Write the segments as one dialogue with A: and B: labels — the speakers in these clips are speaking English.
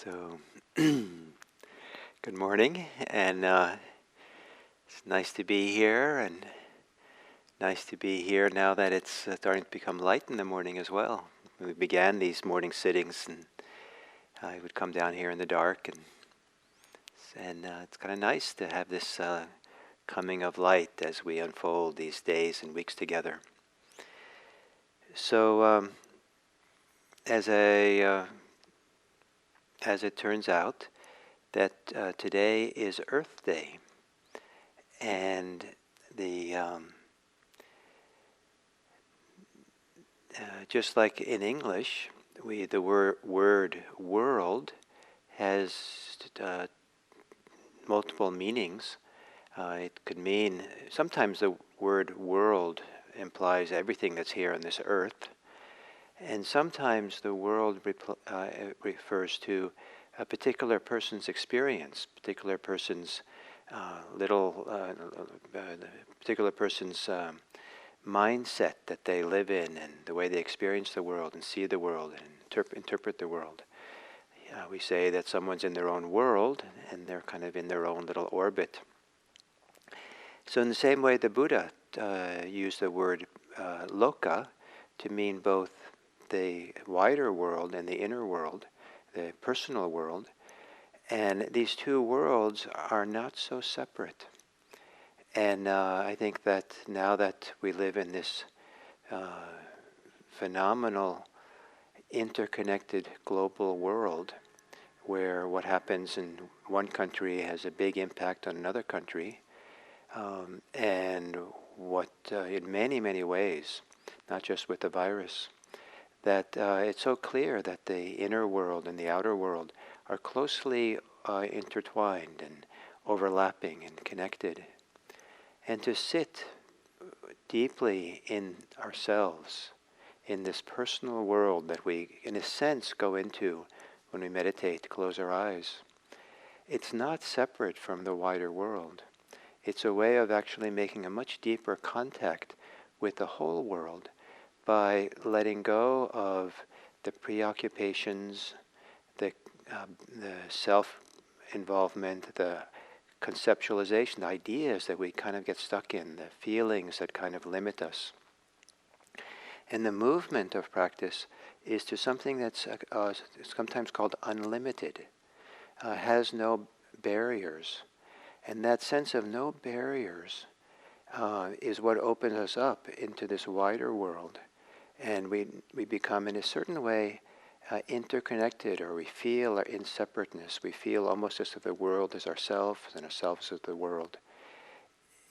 A: So, good morning, and it's nice to be here, and nice to be here now that it's starting to become light in the morning as well. We began these morning sittings, and I would come down here in the dark, and it's kind of nice to have this coming of light as we unfold these days and weeks together. So, as it turns out, that today is Earth Day, and the just like in English, the word world has multiple meanings. It could mean, sometimes the word world implies everything that's here on this earth, and sometimes the world refers to a particular person's experience, particular person's particular person's mindset that they live in, and the way they experience the world and see the world and interpret the world. We say that someone's in their own world, and they're kind of in their own little orbit. So in the same way, the Buddha used the word loka to mean both the wider world and the inner world, the personal world. And these two worlds are not so separate. And I think that now that we live in this phenomenal, interconnected global world, where what happens in one country has a big impact on another country, and what in many, many ways, not just with the virus, that it's so clear that the inner world and the outer world are closely intertwined and overlapping and connected. And to sit deeply in ourselves, in this personal world that we, in a sense, go into when we meditate, close our eyes, it's not separate from the wider world. It's a way of actually making a much deeper contact with the whole world by letting go of the preoccupations, the self-involvement, the conceptualization, the ideas that we kind of get stuck in, the feelings that kind of limit us. And the movement of practice is to something that's sometimes called unlimited, has no barriers. And that sense of no barriers is what opens us up into this wider world. And we become, in a certain way, interconnected, or we feel our inseparateness. We feel almost as if the world is ourselves and ourselves is the world,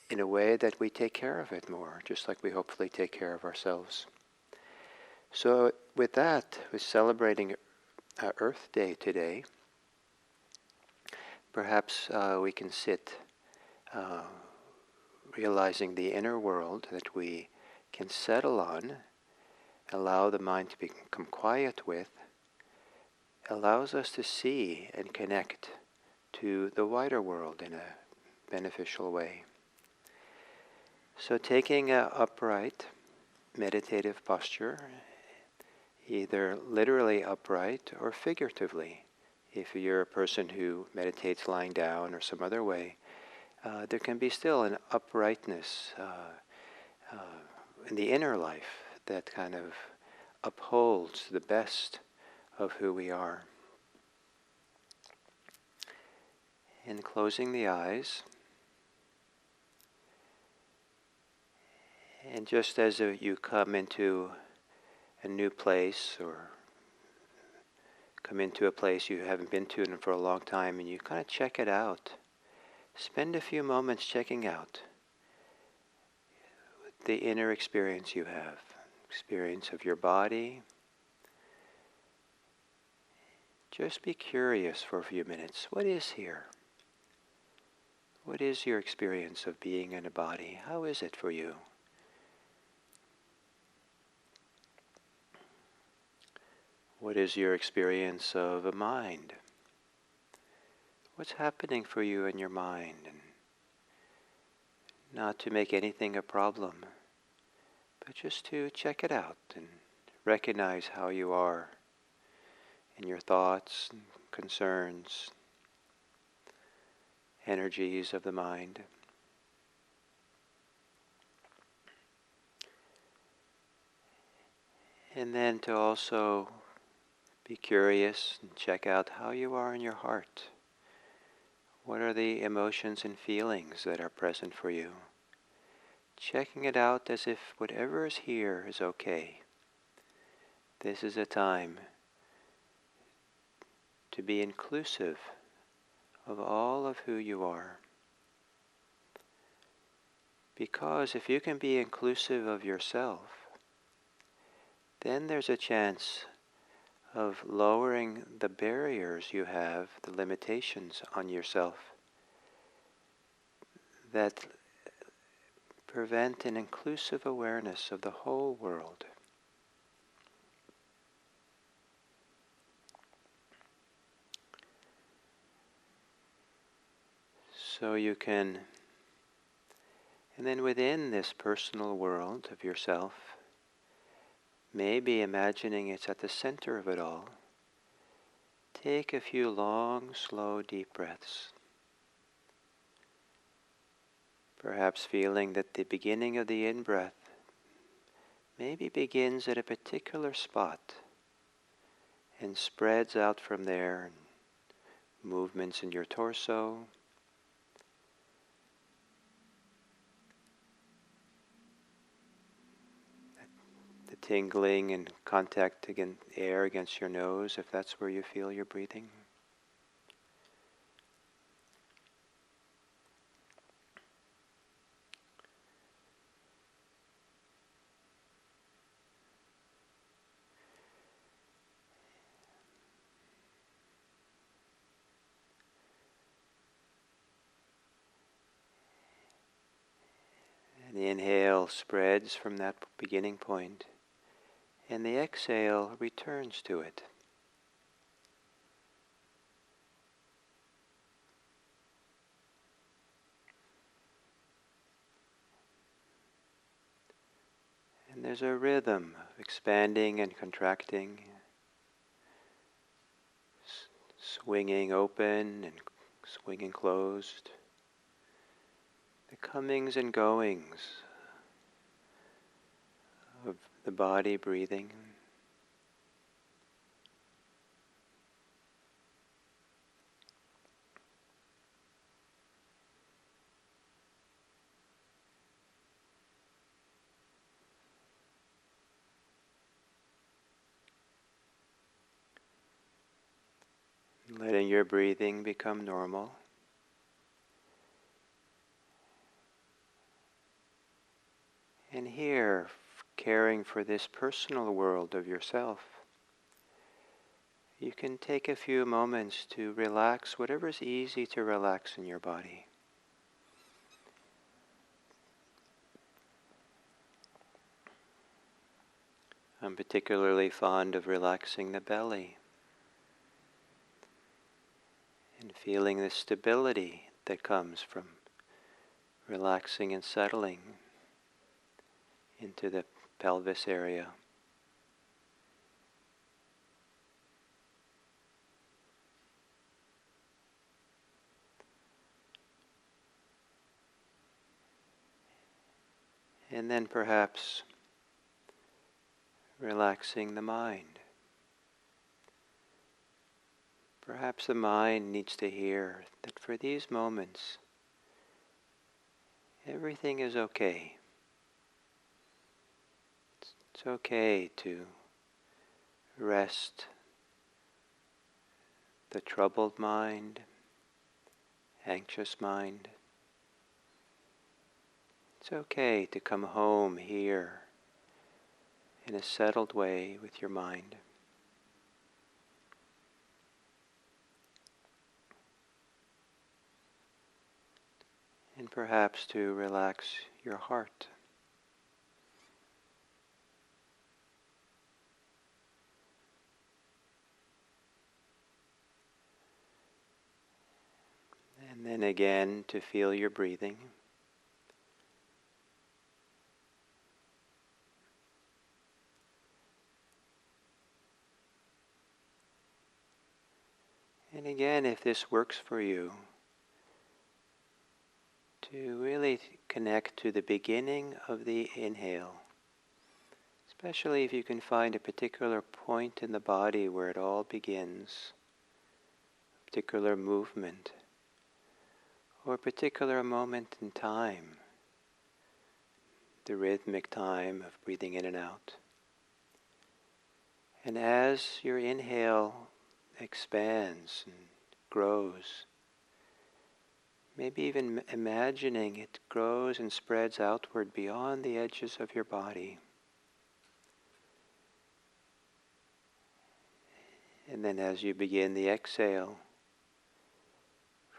A: in a way that we take care of it more, just like we hopefully take care of ourselves. So with that, we're celebrating Earth Day today. Perhaps we can sit realizing the inner world that we can settle on, allow the mind to become quiet with, allows us to see and connect to the wider world in a beneficial way. So taking an upright, meditative posture, either literally upright or figuratively. If you're a person who meditates lying down or some other way, there can be still an uprightness in the inner life that kind of upholds the best of who we are. And closing the eyes, and just as you come into a new place, or come into a place you haven't been to for a long time, and you kind of check it out, spend a few moments checking out the inner experience you have, experience of your body. Just be curious for a few minutes. What is here? What is your experience of being in a body? How is it for you? What is your experience of a mind? What's happening for you in your mind? And not to make anything a problem, but just to check it out and recognize how you are and your thoughts, and concerns, energies of the mind. And then to also be curious and check out how you are in your heart. What are the emotions and feelings that are present for you? Checking it out as if whatever is here is okay. This is a time to be inclusive of all of who you are. Because if you can be inclusive of yourself, then there's a chance of lowering the barriers you have, the limitations on yourself that prevent an inclusive awareness of the whole world. So you can, and then within this personal world of yourself, maybe imagining it's at the center of it all, take a few long, slow, deep breaths. Perhaps feeling that the beginning of the in-breath maybe begins at a particular spot and spreads out from there, movements in your torso, the tingling and contact against air against your nose, if that's where you feel you're breathing. And the inhale spreads from that beginning point, and the exhale returns to it. And there's a rhythm of expanding and contracting, swinging open and swinging closed, the comings and goings of the body breathing. Letting your breathing become normal. And here, caring for this personal world of yourself, you can take a few moments to relax whatever's easy to relax in your body. I'm particularly fond of relaxing the belly and feeling the stability that comes from relaxing and settling into the pelvis area. And then perhaps relaxing the mind. Perhaps the mind needs to hear that for these moments, everything is okay. It's okay to rest the troubled mind, anxious mind. It's okay to come home here in a settled way with your mind. And perhaps to relax your heart. And then again to feel your breathing. And again, if this works for you, to really connect to the beginning of the inhale, especially if you can find a particular point in the body where it all begins, a particular movement, or a particular moment in time, the rhythmic time of breathing in and out. And as your inhale expands and grows, maybe even imagining it grows and spreads outward beyond the edges of your body. And then as you begin the exhale,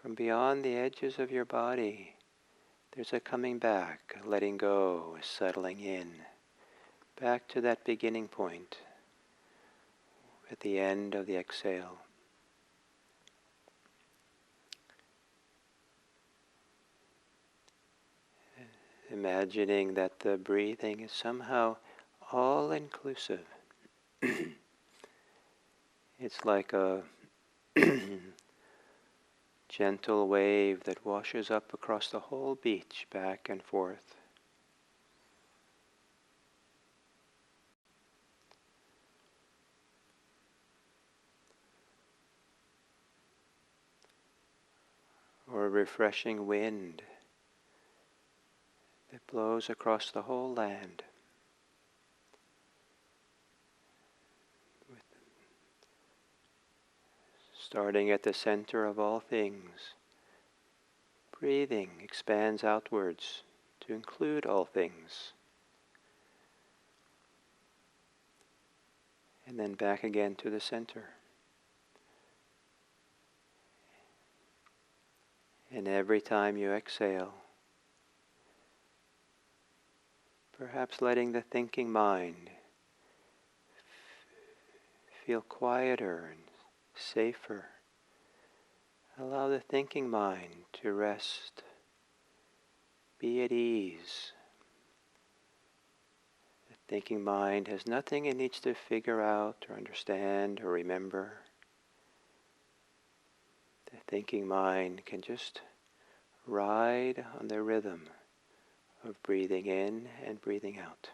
A: from beyond the edges of your body, there's a coming back, a letting go, a settling in, back to that beginning point at the end of the exhale. Imagining that the breathing is somehow all-inclusive. It's like a gentle wave that washes up across the whole beach, back and forth. Or a refreshing wind that blows across the whole land. Starting at the center of all things, breathing expands outwards to include all things. And then back again to the center. And every time you exhale, perhaps letting the thinking mind feel quieter and safer. Allow the thinking mind to rest, be at ease. The thinking mind has nothing it needs to figure out or understand or remember. The thinking mind can just ride on the rhythm of breathing in and breathing out.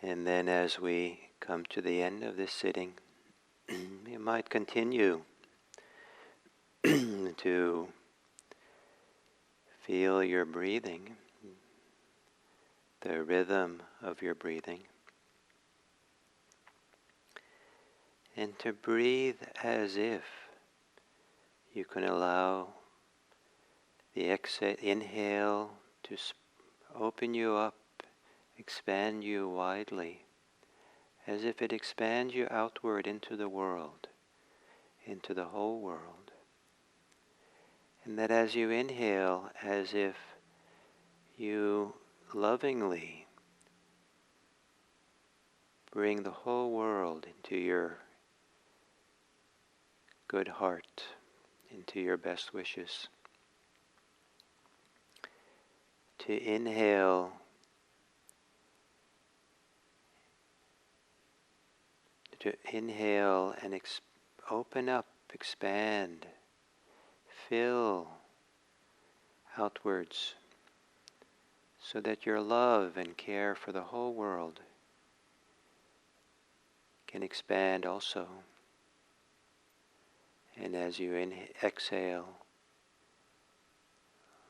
A: And then as we come to the end of this sitting, you might continue to feel your breathing, the rhythm of your breathing, and to breathe as if you can allow the inhale to open you up, expand you widely, as if it expands you outward into the world, into the whole world. And that as you inhale, as if you lovingly bring the whole world into your good heart, into your best wishes. To inhale, and open up, expand, fill outwards, so that your love and care for the whole world can expand also. And as you exhale,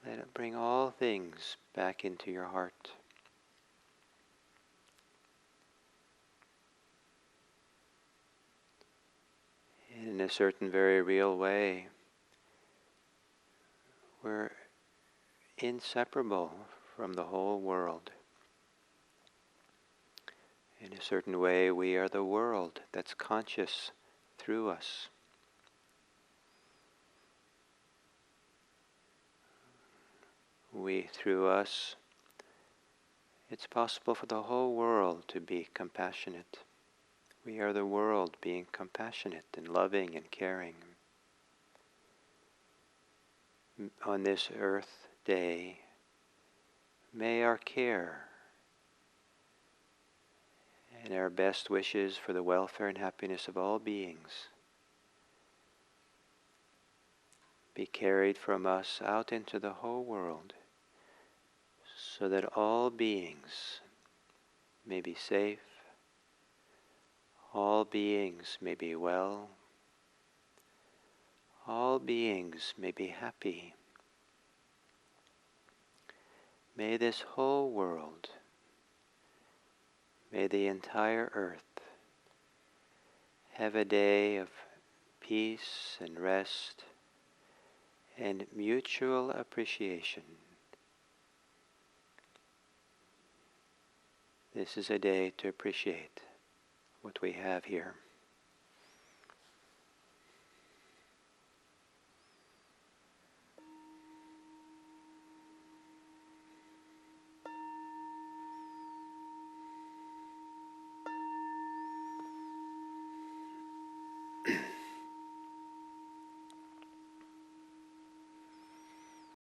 A: let it bring all things back into your heart. In a certain very real way, we're inseparable from the whole world. In a certain way, we are the world that's conscious through us. Through us, it's possible for the whole world to be compassionate. We are the world being compassionate and loving and caring. On this Earth Day, may our care and our best wishes for the welfare and happiness of all beings be carried from us out into the whole world, so that all beings may be safe, all beings may be well, all beings may be happy. May this whole world, may the entire earth have a day of peace and rest and mutual appreciation. This is a day to appreciate what we have here.